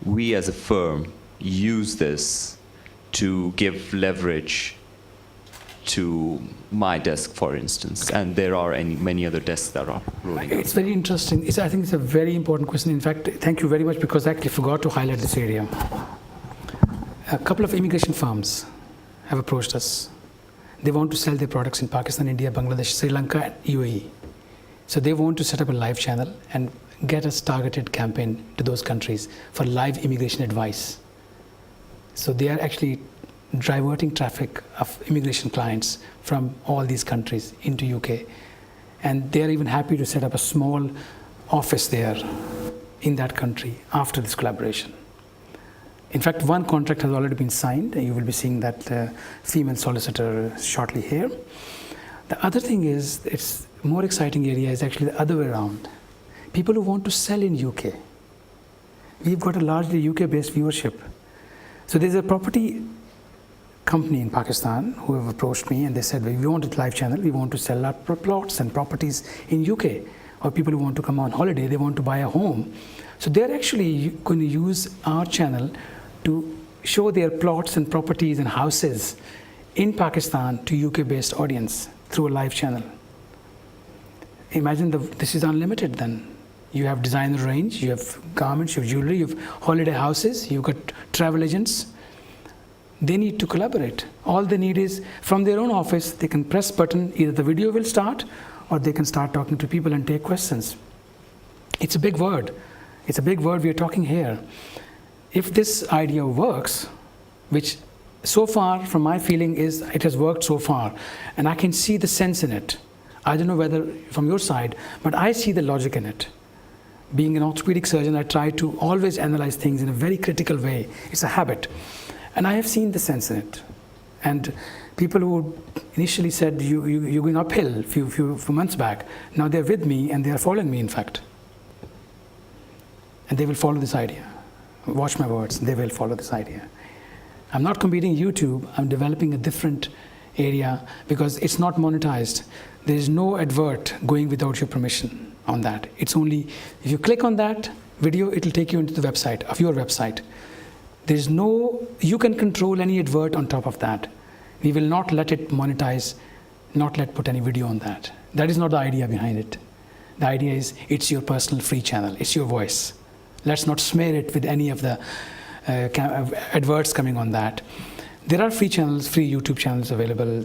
we as a firm use this to give leverage to my desk, for instance, and there are many other desks that are rolling out. It's very interesting. I think it's a very important question. In fact, thank you very much, because I actually forgot to highlight this area. A couple of immigration firms have approached us. They want to sell their products in Pakistan, India, Bangladesh, Sri Lanka, and UAE. So they want to set up a live channel and get us targeted campaign to those countries for live immigration advice. So they are actually diverting traffic of immigration clients from all these countries into UK. And they are even happy to set up a small office there in that country after this collaboration. In fact, one contract has already been signed. You will be seeing that female solicitor shortly here. The other thing is, it's more exciting area is actually the other way around. People who want to sell in UK. We've got a largely UK-based viewership. So there's a property company in Pakistan who have approached me, and they said, we want a live channel, we want to sell our plots and properties in UK. Or people who want to come on holiday, they want to buy a home. So they're actually going to use our channel to show their plots and properties and houses in Pakistan to UK-based audience through a live channel. Imagine this is unlimited then. You have designer range, you have garments, you have jewelry, you have holiday houses, you've got travel agents. They need to collaborate. All they need is, from their own office, they can press button, either the video will start or they can start talking to people and take questions. It's a big word. It's a big word we are talking here. If this idea works, which so far, from my feeling, is it has worked so far, and I can see the sense in it. I don't know whether from your side, but I see the logic in it. Being an orthopedic surgeon, I try to always analyze things in a very critical way. It's a habit. And I have seen the sense in it. And people who initially said, you're going uphill a few months back, now they're with me and they're following me, in fact. And they will follow this idea. Watch my words, they will follow this idea. I'm not competing YouTube, I'm developing a different area because it's not monetized. There's no advert going without your permission on that. It's only, if you click on that video, it'll take you into the website, of your website. There's no, you can control any advert on top of that. We will not let it monetize, not let put any video on that. That is not the idea behind it. The idea is, it's your personal free channel, it's your voice. Let's not smear it with any of the adverts coming on that. There are free channels, free YouTube channels available.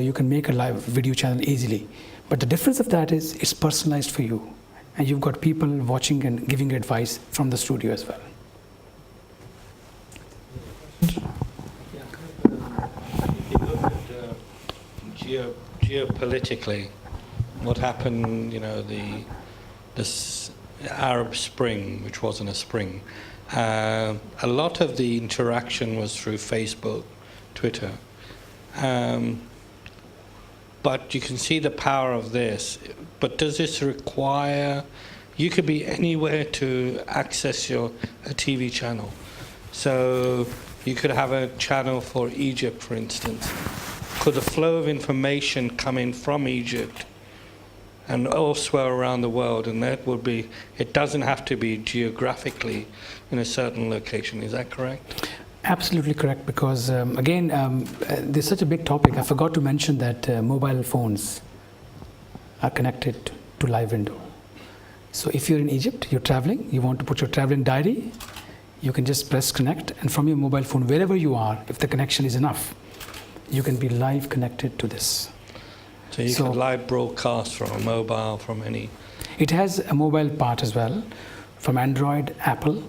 You can make a live video channel easily. But the difference of that is, it's personalized for you. And you've got people watching and giving advice from the studio as well. If you look at geopolitically, what happened, this Arab Spring, which wasn't a spring, a lot of the interaction was through Facebook, Twitter. But you can see the power of this. But does this require, you could be anywhere to access a TV channel. So you could have a channel for Egypt, for instance. Could the flow of information come in from Egypt and elsewhere around the world, and that would be, it doesn't have to be geographically in a certain location, is that correct? Absolutely correct, because again, there's such a big topic. I forgot to mention that mobile phones are connected to live window. So if you're in Egypt, you're traveling, you want to put your traveling diary, you can just press connect, and from your mobile phone, wherever you are, if the connection is enough, you can be live connected to this. So you can live broadcast from a mobile, from any... It has a mobile part as well, from Android, Apple.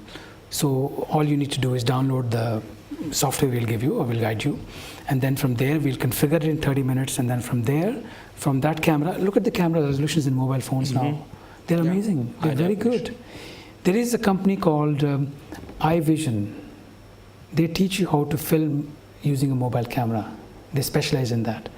So all you need to do is download the software we'll give you or we'll guide you. And then from there, we'll configure it in 30 minutes. And then from there, from that camera, look at the camera resolutions in mobile phones now. They're amazing. They're very good. There is a company called iVision. They teach you how to film using a mobile camera. They specialize in that.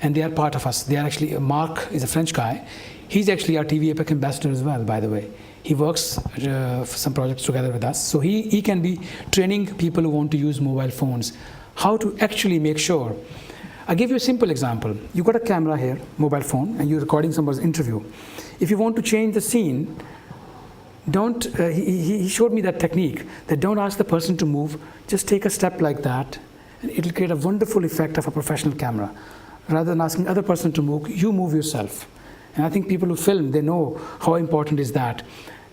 And they are part of us. They are actually, Mark is a French guy. He's actually our TVapex ambassador as well, by the way. He works for some projects together with us. So he can be training people who want to use mobile phones, how to actually make sure. I'll give you a simple example. You've got a camera here, mobile phone, and you're recording somebody's interview. If you want to change the scene, don't, he showed me that technique, that don't ask the person to move, just take a step like that, and it'll create a wonderful effect of a professional camera. rather than asking other person to move, you move yourself. And I think people who film, they know how important is that.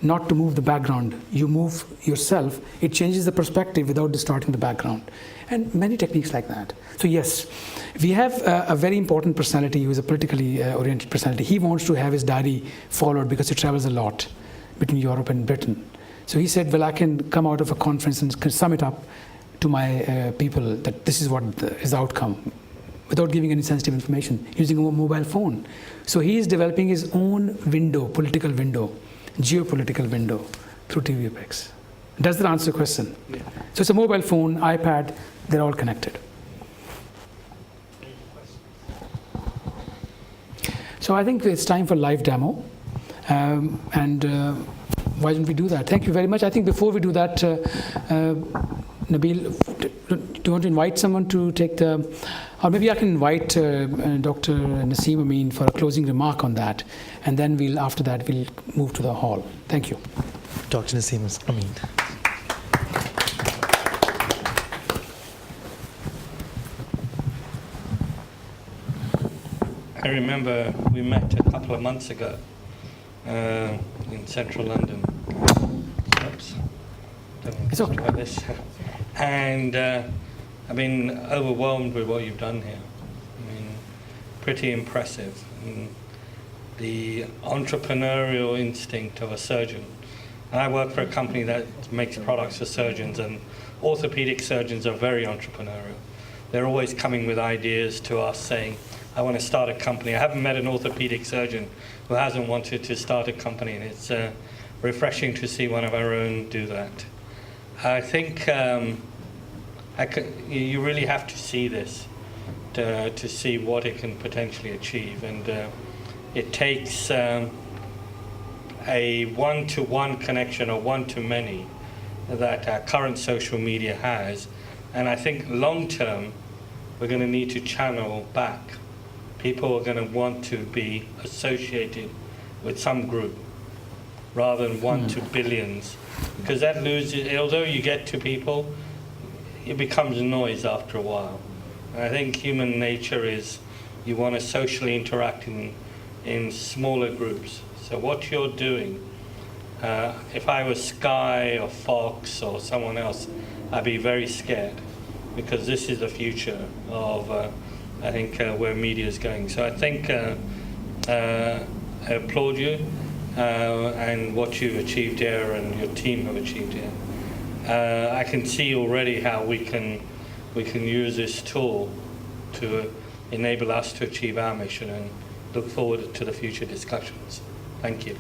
Not to move the background, you move yourself. It changes the perspective without distorting the background. And many techniques like that. So yes, we have a very important personality who is a politically oriented personality. He wants to have his diary followed because he travels a lot between Europe and Britain. So he said, well, I can come out of a conference and can sum it up to my people that this is what is the outcome, without giving any sensitive information, using a mobile phone. So he is developing his own window, political window, geopolitical window through TVapex. Does that answer the question? Yeah. So it's a mobile phone, iPad, they're all connected. So I think it's time for live demo. Why don't we do that? Thank you very much. I think before we do that, Nabil, do you want to invite someone to take the, or maybe I can invite Dr. Naseem Amin for a closing remark on that, and then after that we'll move to the hall. Thank you. Dr. Naseem Amin. I remember we met a couple of months ago in central London. Oops. It's okay. About this. And I've been overwhelmed with what you've done here. I mean, pretty impressive. And the entrepreneurial instinct of a surgeon. And I work for a company that makes products for surgeons, and orthopedic surgeons are very entrepreneurial. They're always coming with ideas to us saying, I want to start a company. I haven't met an orthopedic surgeon who hasn't wanted to start a company, and it's refreshing to see one of our own do that. I think you really have to see this to see what it can potentially achieve, and it takes a one-to-one connection or one-to-many that our current social media has, and I think long-term we're going to need to channel back. People are going to want to be associated with some group rather than one to billions, because that loses, although you get to people, it becomes noise after a while. And I think human nature is you want to socially interact in smaller groups. So what you're doing, if I was Sky or Fox or someone else, I'd be very scared, because this is the future of I think where media is going. So I think I applaud you and what you've achieved here and your team have achieved here. I can see already how we can use this tool to enable us to achieve our mission, and look forward to the future discussions. Thank you.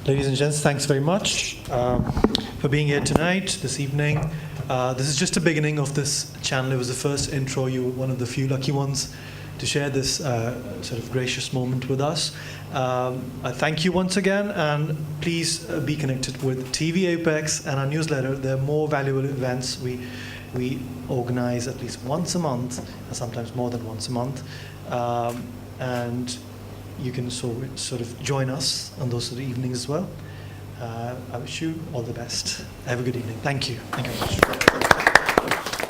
Ladies and gents, thanks very much for being here tonight, this evening. This is just a beginning of this channel. It was the first intro. You were one of the few lucky ones to share this sort of gracious moment with us. I thank you once again, and please be connected with TVapex and our newsletter. There are more valuable events we organize at least once a month, and sometimes more than once a month. And you can sort of join us on those sort of evenings as well. I wish you all the best. Have a good evening. Thank you. Thank you very much.